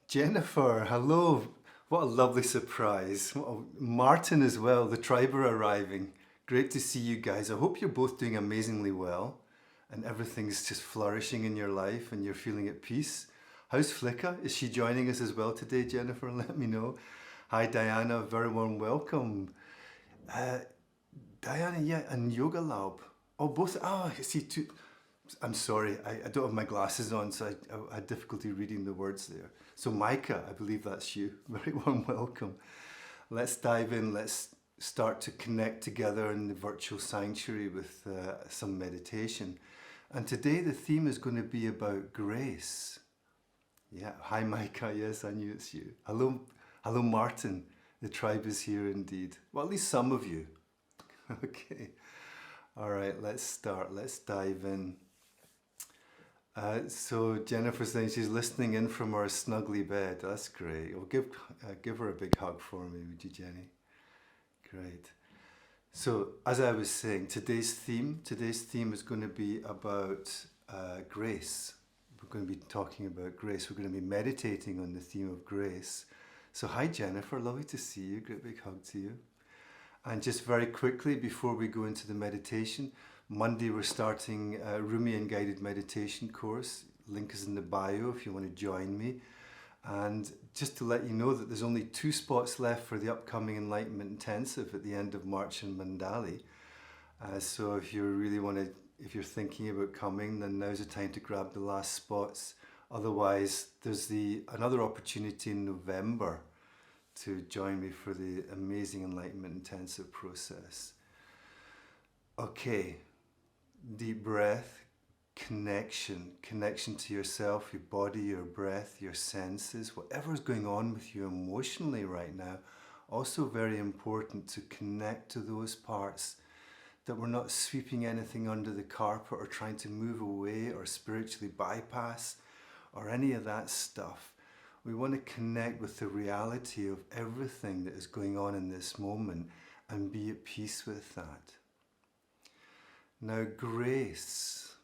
Jennifer, hello. What a lovely surprise. Martin as well, the tribe are arriving. Great to see you guys. I hope you're both doing amazingly well and everything's just flourishing in your life and you're feeling at peace. How's Flicka? Is she joining us as well today, Jennifer? Let me know. Hi, Diana. Very warm welcome. Uh, Diana, yeah, and Yoga Lab. Oh, both. Oh, I see two. I'm sorry, I don't have my glasses on, so I had difficulty reading the words there. So, Micah, I believe that's you. Very warm welcome. Let's dive in. Let's start to connect together in the virtual sanctuary with some meditation. And today the theme is going to be about grace. Yeah, hi, Micah. Yes, I knew it's you. Hello, hello, Martin. The tribe is here indeed. Well, at least some of you. Okay. All right, let's start. Let's dive in. So Jennifer's saying she's listening in from her snuggly bed. That's great. Well, give her a big hug for me, would you, Jenny? Great. So as I was saying, today's theme is going to be about grace. We're going to be talking about grace. We're going to be meditating on the theme of grace. So hi, Jennifer. Lovely to see you. Great big hug to you. And just very quickly before we go into the meditation, Monday we're starting a Rumi and guided meditation course. Link is in the bio if you want to join me. And just to let you know that there's only 2 spots left for the upcoming Enlightenment Intensive at the end of March in Mandali. So if if you're thinking about coming, then now's the time to grab the last spots. Otherwise, there's another opportunity in November to join me for the amazing Enlightenment Intensive process. Okay, deep breath, connection to yourself, your body, your breath, your senses, whatever's going on with you emotionally right now. Also very important to connect to those parts that we're not sweeping anything under the carpet or trying to move away or spiritually bypass or any of that stuff. We want to connect with the reality of everything that is going on in this moment and be at peace with that. Now, grace.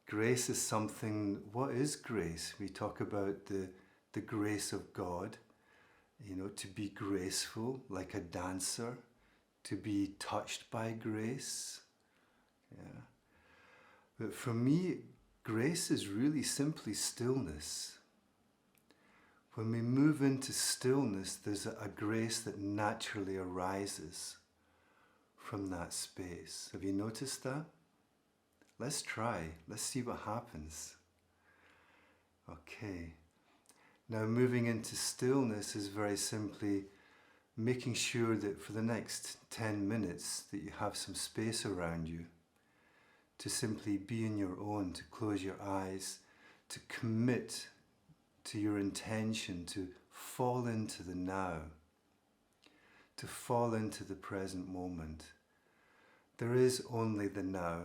Grace is something, what is grace? We talk about the grace of God, to be graceful like a dancer, to be touched by grace. Yeah. But for me, grace is really simply stillness. When we move into stillness, there's a grace that naturally arises from that space. Have you noticed that? Let's try. Let's see what happens. Okay. Now moving into stillness is very simply making sure that for the next 10 minutes that you have some space around you to simply be in your own, to close your eyes, to commit to your intention to fall into the now, to fall into the present moment. There is only the now.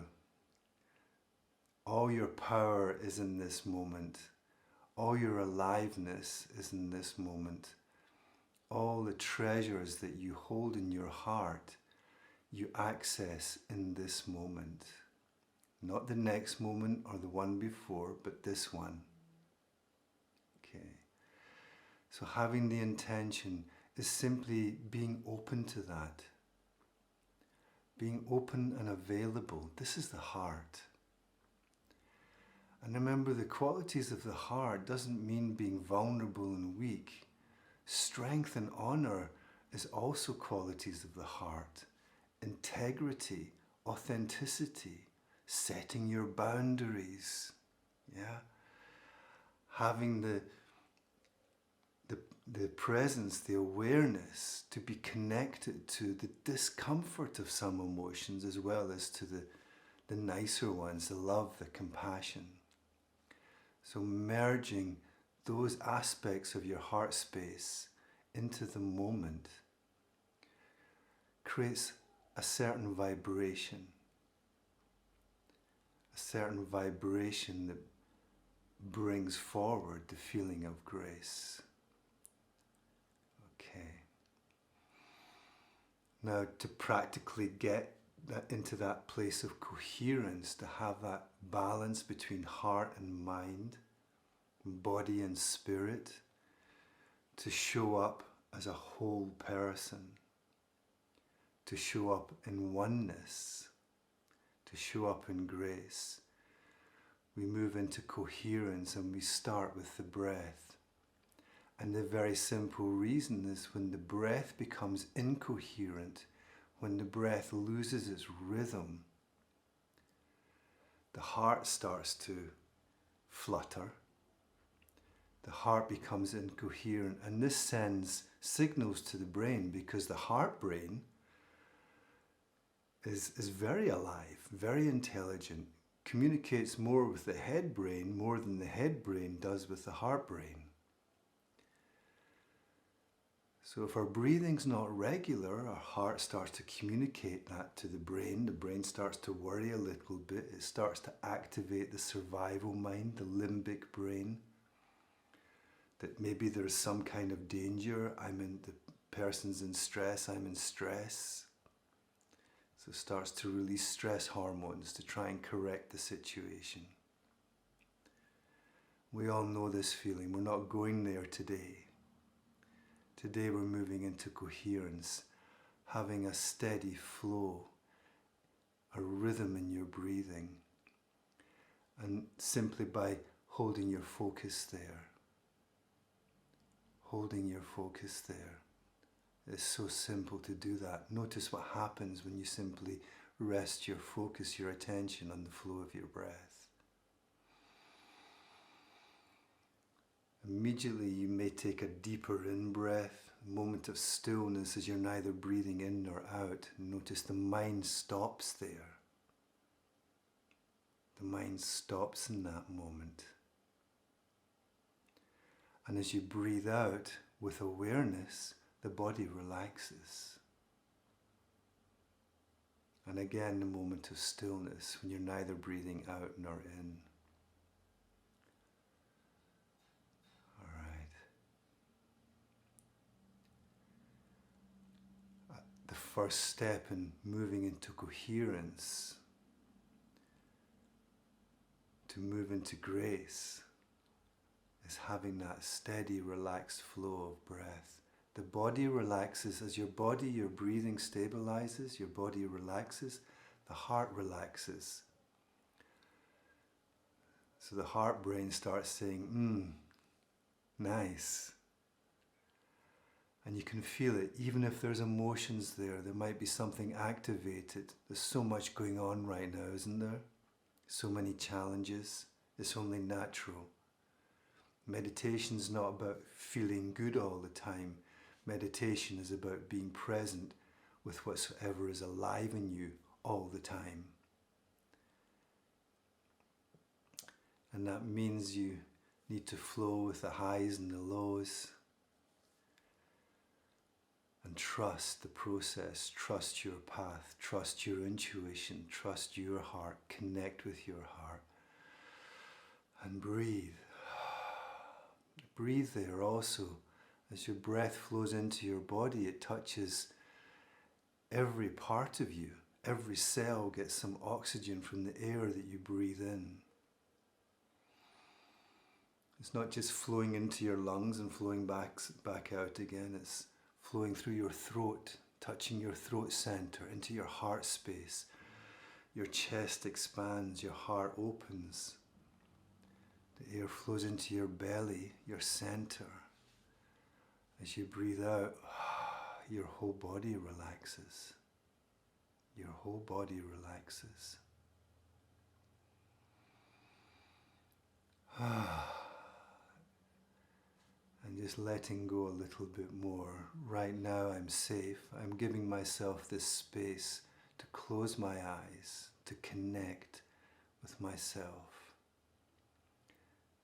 All your power is in this moment. All your aliveness is in this moment. All the treasures that you hold in your heart, you access in this moment. Not the next moment or the one before, but this one. Okay. So having the intention is simply being open to that. Being open and available. This is the heart. And remember, the qualities of the heart doesn't mean being vulnerable and weak. Strength and honor is also qualities of the heart. Integrity, authenticity, setting your boundaries. Yeah. Having the presence, the awareness to be connected to the discomfort of some emotions as well as to the nicer ones, the love, the compassion. So merging those aspects of your heart space into the moment creates a certain vibration that brings forward the feeling of grace. Okay. Now, to practically get into that place of coherence, to have that balance between heart and mind, body and spirit, to show up as a whole person, to show up in oneness, to show up in grace. We move into coherence and we start with the breath. And the very simple reason is when the breath becomes incoherent, when the breath loses its rhythm, the heart starts to flutter. The heart becomes incoherent, and this sends signals to the brain because the heart brain is very alive, very intelligent, communicates more with the head brain more than the head brain does with the heart brain. So if our breathing's not regular, our heart starts to communicate that to the brain starts to worry a little bit, it starts to activate the survival mind, the limbic brain, that maybe there's some kind of danger, the person's in stress, I'm in stress. So it starts to release stress hormones to try and correct the situation. We all know this feeling, we're not going there today. Today we're moving into coherence, having a steady flow, a rhythm in your breathing, and simply by holding your focus there. Holding your focus there. It's so simple to do that. Notice what happens when you simply rest your focus, your attention on the flow of your breath. Immediately you may take a deeper in-breath, a moment of stillness as you're neither breathing in nor out. Notice the mind stops there. The mind stops in that moment. And as you breathe out with awareness, the body relaxes. And again, the moment of stillness when you're neither breathing out nor in. The first step in moving into coherence, to move into grace, is having that steady, relaxed flow of breath. The body relaxes. As your breathing stabilizes, your body relaxes, the heart relaxes. So the heart brain starts saying, nice. And you can feel it, even if there's emotions there might be something activated. There's so much going on right now, isn't there? So many challenges. It's only natural. Meditation's not about feeling good all the time. Meditation is about being present with whatsoever is alive in you all the time. And that means you need to flow with the highs and the lows. And trust the process, trust your path, trust your intuition, trust your heart, connect with your heart. And breathe. Breathe there also. As your breath flows into your body, it touches every part of you. Every cell gets some oxygen from the air that you breathe in. It's not just flowing into your lungs and flowing back out again. It's flowing through your throat, touching your throat center, into your heart space. Your chest expands, your heart opens. The air flows into your belly, your center. As you breathe out, your whole body relaxes. Your whole body relaxes. And just letting go a little bit more. Right now I'm safe. I'm giving myself this space to close my eyes, to connect with myself,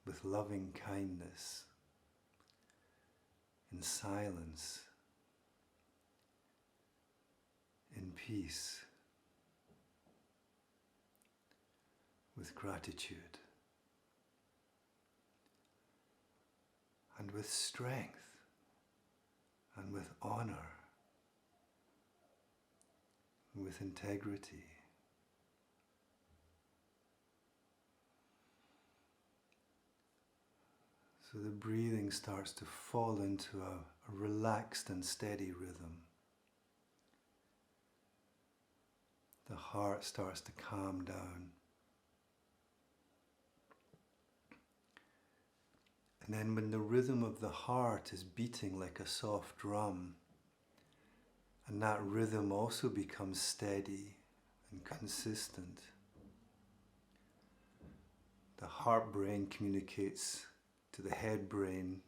with loving kindness, in silence, in peace, with gratitude. And with strength, and with honor, and with integrity. So the breathing starts to fall into a relaxed and steady rhythm. The heart starts to calm down. And then when the rhythm of the heart is beating like a soft drum, and that rhythm also becomes steady and consistent, the heart brain communicates to the head brain,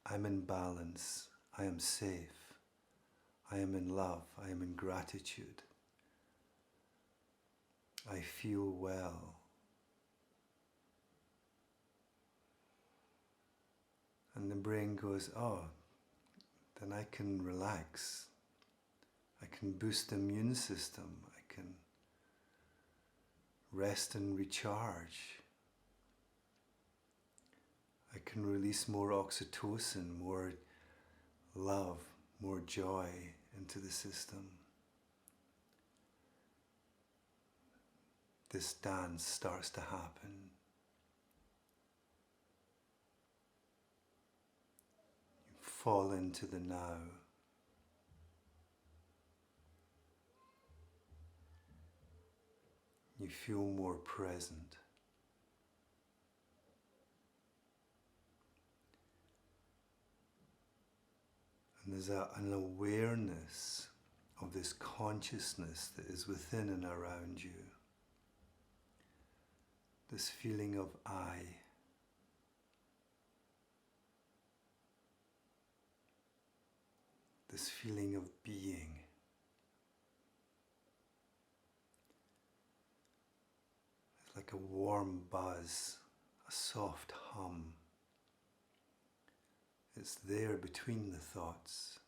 I'm in balance, I am safe, I am in love, I am in gratitude, I feel well. And the brain goes, oh, then I can relax, I can boost the immune system, I can rest and recharge. I can release more oxytocin, more love, more joy into the system. This dance starts to happen. You fall into the now. You feel more present. And there's an awareness of this consciousness that is within and around you. This feeling of I. This feeling of being. It's like a warm buzz, a soft hum. It's there between the thoughts.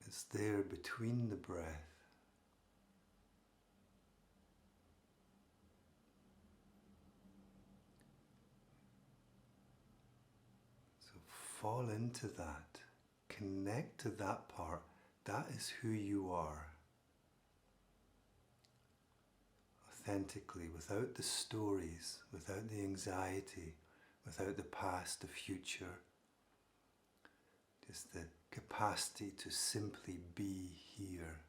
It's there between the breath. So fall into that. Connect to that part. That is who you are. Authentically, without the stories, without the anxiety, without the past, the future. Just the capacity to simply be here.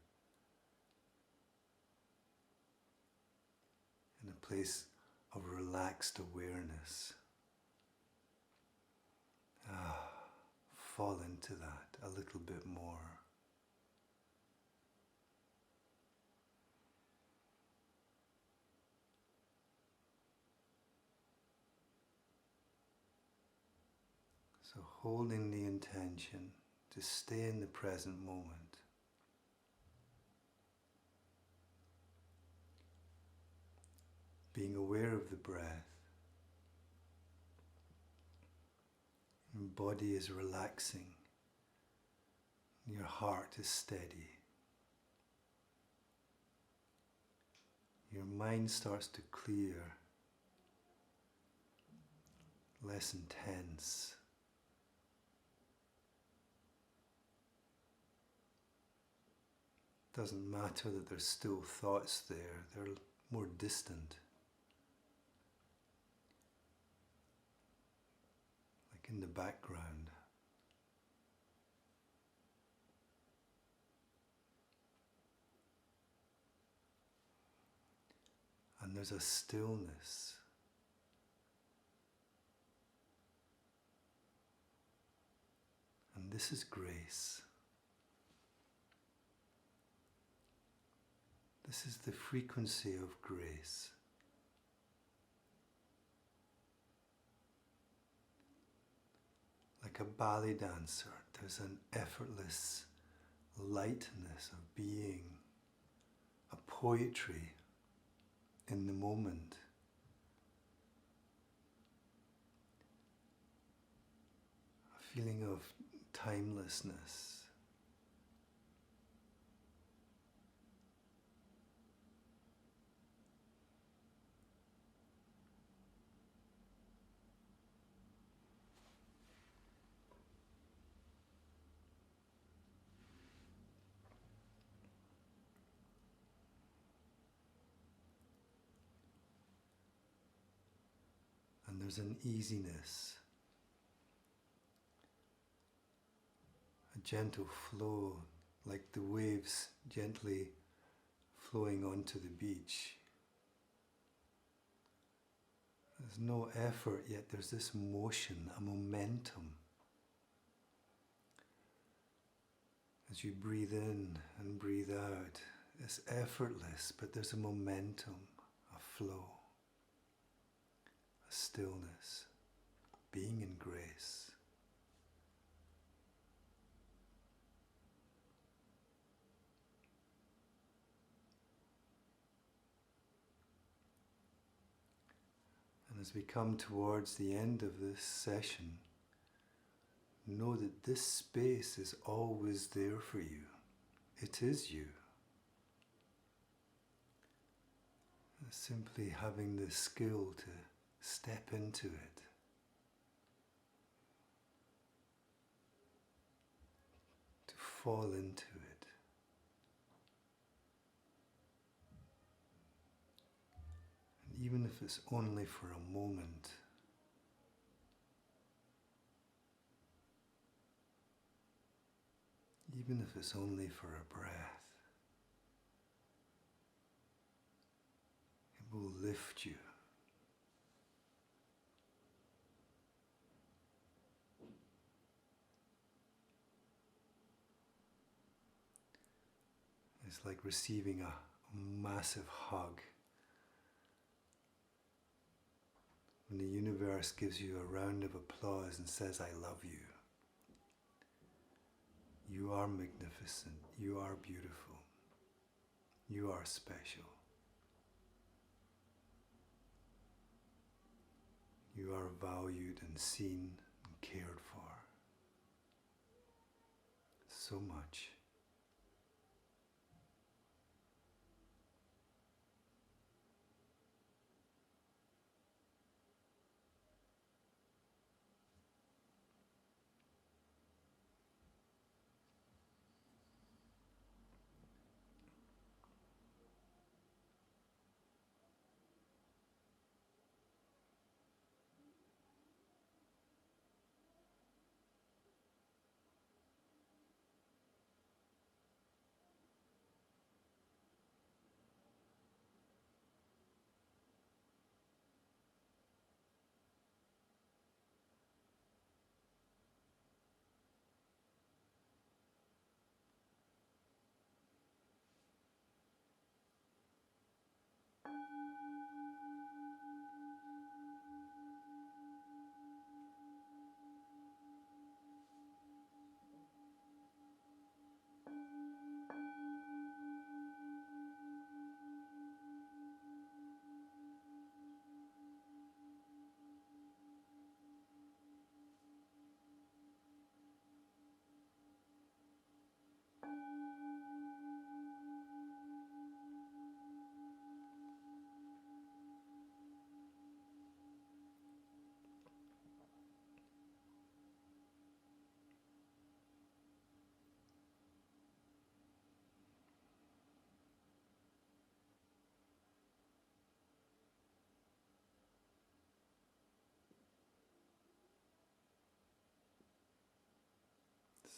In a place of relaxed awareness. Fall into that a little bit more. So holding the intention to stay in the present moment. Being aware of the breath. Your body is relaxing. Your heart is steady. Your mind starts to clear. Less intense. Doesn't matter that there's still thoughts there, they're more distant. Like in the background. And there's a stillness. And this is grace. This is the frequency of grace. Like a ballet dancer, there's an effortless lightness of being, a poetry in the moment. A feeling of timelessness. there's an easiness, a gentle flow, like the waves gently flowing onto the beach. There's no effort, yet there's this motion, a momentum. As you breathe in and breathe out, it's effortless, but there's a momentum, a flow, a stillness, being in grace. And as we come towards the end of this session, know that this space is always there for you. It is you. Simply having the skill to step into it. To fall into it. And even if it's only for a moment, even if it's only for a breath, it will lift you. It's like receiving a massive hug. When the universe gives you a round of applause and says, I love you. You are magnificent. You are beautiful. You are special. You are valued and seen and cared for. So much.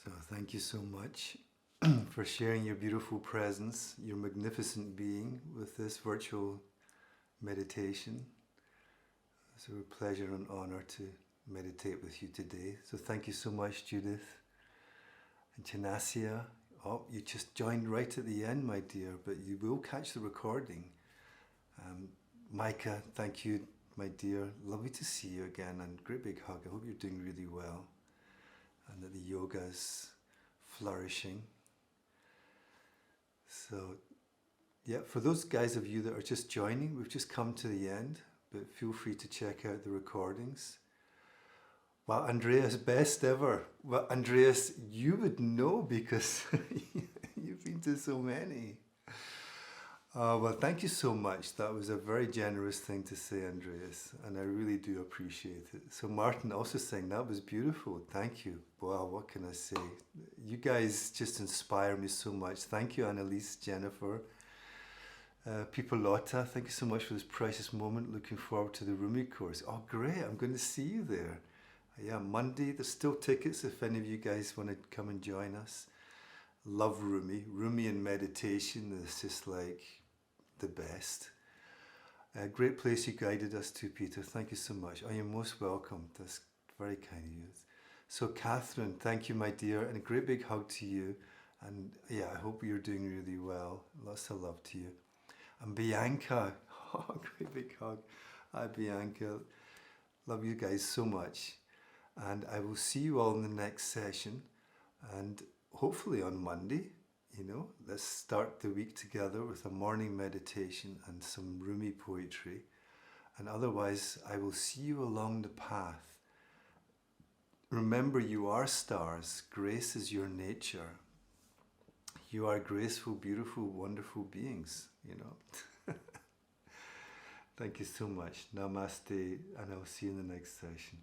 So thank you so much for sharing your beautiful presence, your magnificent being with this virtual meditation. It's a pleasure and honor to meditate with you today. So thank you so much, Judith. And Chanasia, oh, you just joined right at the end, my dear, but you will catch the recording. Micah, thank you, my dear. Lovely to see you again, and great big hug. I hope you're doing really well and that the yoga is flourishing. So, yeah, for those guys of you that are just joining, we've just come to the end, but feel free to check out the recordings. Wow, Andreas, best ever. Well, Andreas, you would know because you've been to so many. Well, thank you so much. That was a very generous thing to say, Andreas, and I really do appreciate it. So Martin also saying, that was beautiful. Thank you. Wow, what can I say? You guys just inspire me so much. Thank you, Annalise, Jennifer. People Lotta, thank you so much for this precious moment. Looking forward to the Rumi course. Oh, great. I'm going to see you there. Yeah, Monday. There's still tickets if any of you guys want to come and join us. Love Rumi. Rumi and meditation is just like the best. A great place you guided us to, Peter. Thank you so much. Oh, you're most welcome. That's very kind of you. So, Catherine, thank you, my dear, and a great big hug to you. And yeah, I hope you're doing really well. Lots of love to you. And Bianca, oh, great big hug. Hi, Bianca. Love you guys so much. And I will see you all in the next session. And hopefully on Monday, let's start the week together with a morning meditation and some Rumi poetry. And otherwise, I will see you along the path. Remember, you are stars. Grace is your nature. You are graceful, beautiful, wonderful beings, Thank you so much. Namaste, and I'll see you in the next session.